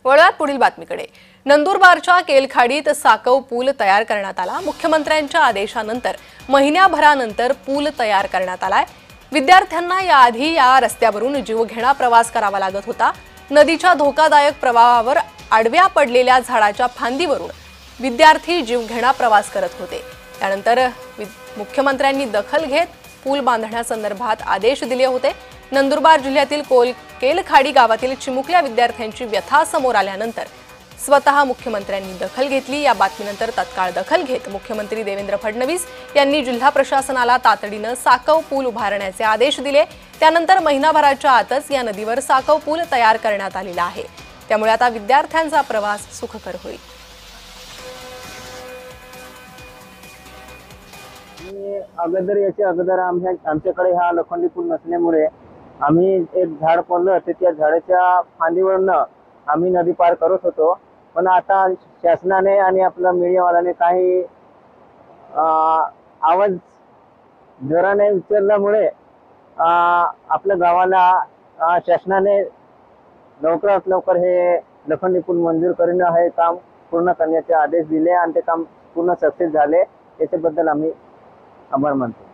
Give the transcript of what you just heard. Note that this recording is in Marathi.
वळूयात पुढील बातमीकडे। नंदुरबारच्या केलखाडीत साकव पूल तयार करण्यात आला। मुख्यमंत्र्यांच्या आदेशानंतर महिन्याभरानंतर पूल तयार करण्यात आलाय। विद्यार्थ्यांना याआधी या रस्त्यावरून जीवघेणा प्रवास करावा लागत होता। नदीच्या धोकादायक प्रवाहावर आडव्या पडलेल्या झाडाच्या फांदीवरून विद्यार्थी जीवघेणा प्रवास करत होते। त्यानंतर मुख्यमंत्र्यांनी दखल घेत पूल बांधण्यासंदर्भात आदेश दिले होते। नंदुरबार जिल्ह्यातील केलखाडी गावातील चिमुकल्या विद्यार्थ्यांची व्यथा समोर आल्यानंतर स्वतः मुख्यमंत्र्यांनी दखल घेतली। या बातमीनंतर तत्काळ दखल घेत मुख्यमंत्री देवेंद्र फडणवीस यांनी जिल्हा प्रशासनाला तातडीने साकव पूल उभारण्याचे आदेश दिले। त्यानंतर महिनाभराच्या आतच या नदीवर साकव पूल तयार करण्यात आलेला आहे। त्यामुळे आता विद्यार्थ्यांचा प्रवास सुखकर होईल। अगोदर आमच्याकडे हा लोखंडी पूल नसल्यामुळे आम्ही एक झाड पडलं तर त्या झाडाच्या फांदीवरून आम्ही नदी पार करत होतो। पण आता शासनाने आणि आपल्या मीडियावाल्याने काही आवाज जोराने उचलल्यामुळे आपल्या गावाला शासनाने लवकरात लवकर हे लोखंडी पूल मंजूर करणं हे काम पूर्ण करण्याचे आदेश दिले आणि ते काम पूर्ण सक्सेस झाले। याच्याबद्दल आम्ही आभार मानतो।